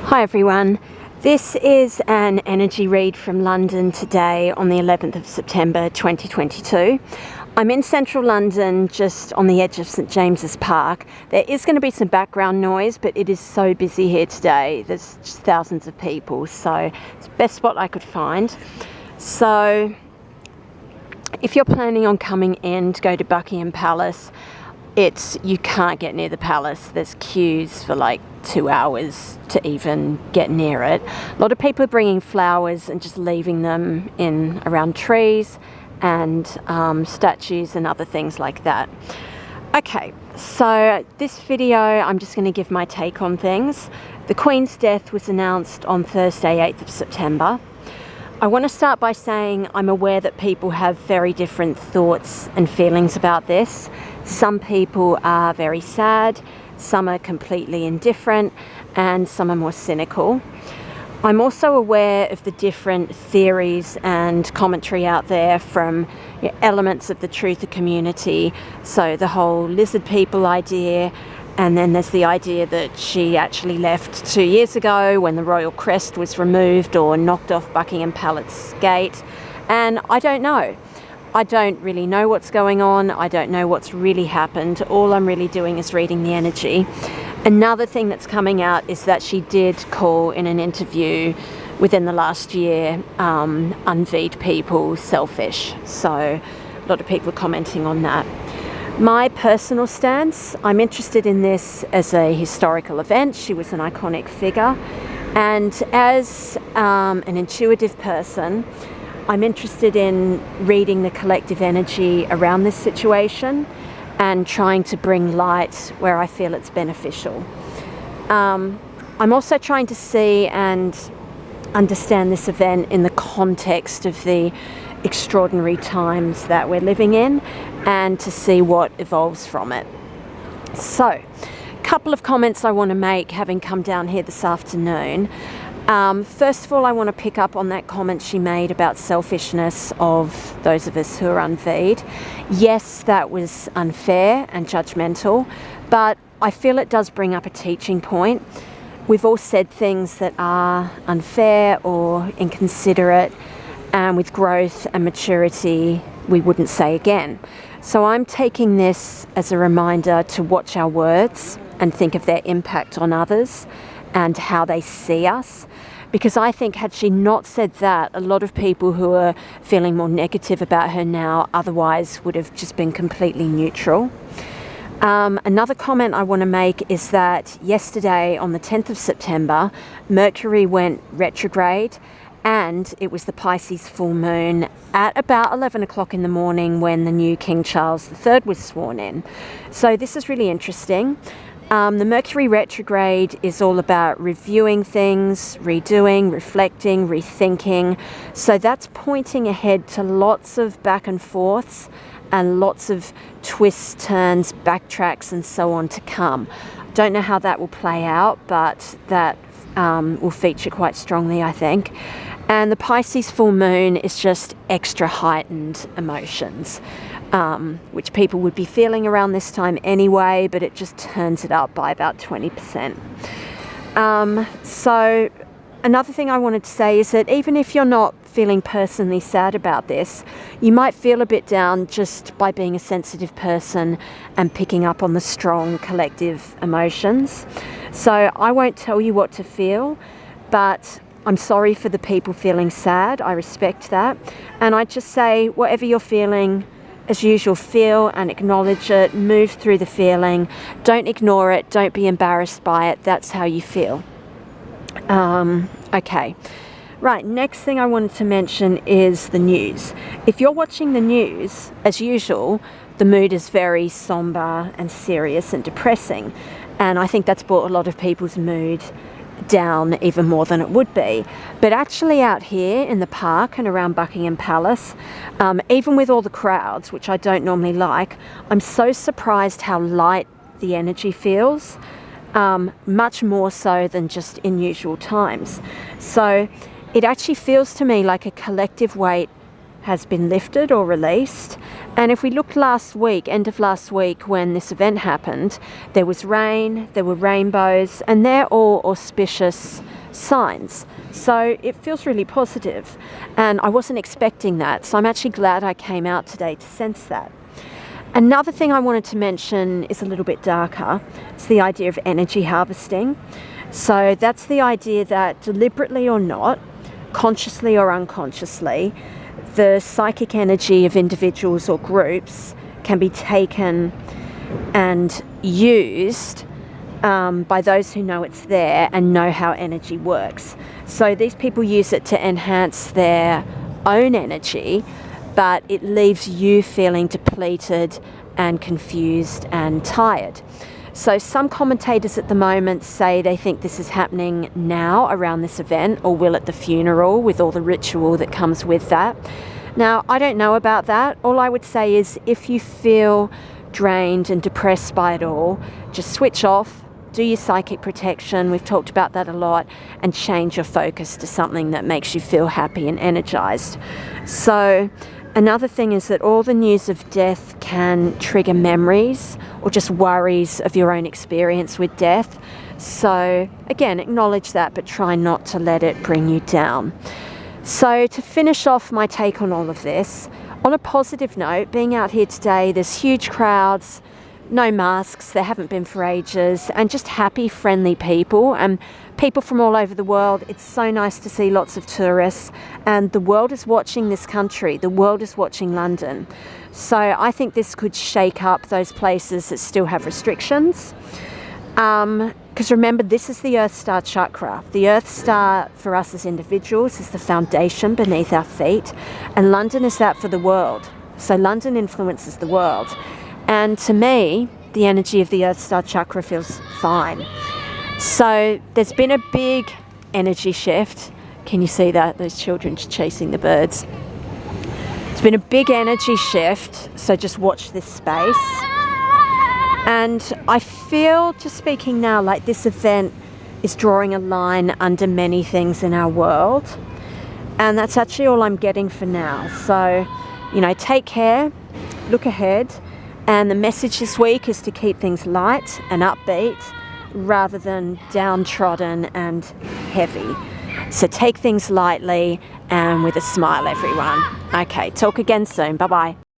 Hi everyone, this is an energy read from London today on the 11th of September 2022. I'm in central London, just on the edge of St James's Park. There is going to be some background noise, but it is so busy here today. There's just thousands of people, so it's the best spot I could find. So if you're planning on coming in to go to Buckingham Palace, you can't get near the palace. There's queues for like 2 hours to even get near it. A lot of people are bringing flowers and just leaving them in around trees and statues and other things like that. Okay, so this video I'm just going to give my take on things. The Queen's death was announced on Thursday, 8th of September. I want to start by saying I'm aware that people have very different thoughts and feelings about this. Some people are very sad, some are completely indifferent, and some are more cynical. I'm also aware of the different theories and commentary out there from elements of the truther community. So the whole lizard people idea, and then there's the idea that she actually left 2 years ago when the royal crest was removed or knocked off Buckingham Palace gate. And I don't know. I don't really know what's going on. I don't know what's really happened. All I'm really doing is reading the energy. Another thing that's coming out is that she did call in an interview within the last year unveed people selfish. So a lot of people are commenting on that. My personal stance, I'm interested in this as a historical event. She was an iconic figure. And as an intuitive person, I'm interested in reading the collective energy around this situation and trying to bring light where I feel it's beneficial. I'm also trying to see and understand this event in the context of the extraordinary times that we're living in and to see what evolves from it. So, a couple of comments I want to make having come down here this afternoon. First of all, I want to pick up on that comment she made about selfishness of those of us who are unveed. Yes, that was unfair and judgmental, but I feel it does bring up a teaching point. We've all said things that are unfair or inconsiderate, and with growth and maturity, we wouldn't say again. So I'm taking this as a reminder to watch our words and think of their impact on others and how they see us. Because I think had she not said that, a lot of people who are feeling more negative about her now otherwise would have just been completely neutral. Another comment I want to make is that yesterday on the 10th of September, Mercury went retrograde, and it was the Pisces full moon at about 11 o'clock in the morning when the new King Charles III was sworn in. So this is really interesting. The Mercury retrograde is all about reviewing things, redoing, reflecting, rethinking. So that's pointing ahead to lots of back and forths and lots of twists, turns, backtracks and so on to come. Don't know how that will play out, but that will feature quite strongly, I think. And the Pisces full moon is just extra heightened emotions, which people would be feeling around this time anyway, but it just turns it up by about 20%. So another thing I wanted to say is that even if you're not feeling personally sad about this, you might feel a bit down just by being a sensitive person and picking up on the strong collective emotions. So I won't tell you what to feel, but I'm sorry for the people feeling sad. I respect that. And I just say, whatever you're feeling, as usual, feel and acknowledge it, move through the feeling. Don't ignore it. Don't be embarrassed by it. That's how you feel. Okay. Right, next thing I wanted to mention is the news. If you're watching the news, as usual, the mood is very somber and serious and depressing. And I think that's brought a lot of people's mood down even more than it would be. But actually out here in the park and around Buckingham Palace, even with all the crowds, which I don't normally like, I'm so surprised how light the energy feels, much more so than just in usual times. So it actually feels to me like a collective weight has been lifted or released. And if we looked last week, end of last week, when this event happened, there was rain, there were rainbows, and they're all auspicious signs. So it feels really positive, and I wasn't expecting that. So I'm actually glad I came out today to sense that. Another thing I wanted to mention is a little bit darker. It's the idea of energy harvesting. So that's the idea that deliberately or not, consciously or unconsciously, the psychic energy of individuals or groups can be taken and used by those who know it's there and know how energy works. So these people use it to enhance their own energy, but it leaves you feeling depleted and confused and tired. So some commentators at the moment say they think this is happening now around this event, or will at the funeral with all the ritual that comes with that. Now, I don't know about that. All I would say is if you feel drained and depressed by it all, just switch off, do your psychic protection, we've talked about that a lot, and change your focus to something that makes you feel happy and energized. So another thing is that all the news of death can trigger memories or just worries of your own experience with death. So again, acknowledge that, but try not to let it bring you down. So to finish off my take on all of this, on a positive note, being out here today, there's huge crowds, no masks, there haven't been for ages, and just happy, friendly people, and people from all over the world. It's so nice to see lots of tourists, and the world is watching this country, the world is watching London. So I think this could shake up those places that still have restrictions. Because remember, this is the Earth Star chakra. The Earth Star for us as individuals is the foundation beneath our feet, and London is that for the world. So London influences the world. And to me, the energy of the Earth Star chakra feels fine. So there's been a big energy shift. Can you see that? Those children chasing the birds. It's been a big energy shift, so just watch this space. And I feel, just speaking now, like this event is drawing a line under many things in our world. And that's actually all I'm getting for now. So, take care, look ahead. And the message this week is to keep things light and upbeat rather than downtrodden and heavy. So take things lightly and with a smile, everyone. Okay, talk again soon. Bye-bye.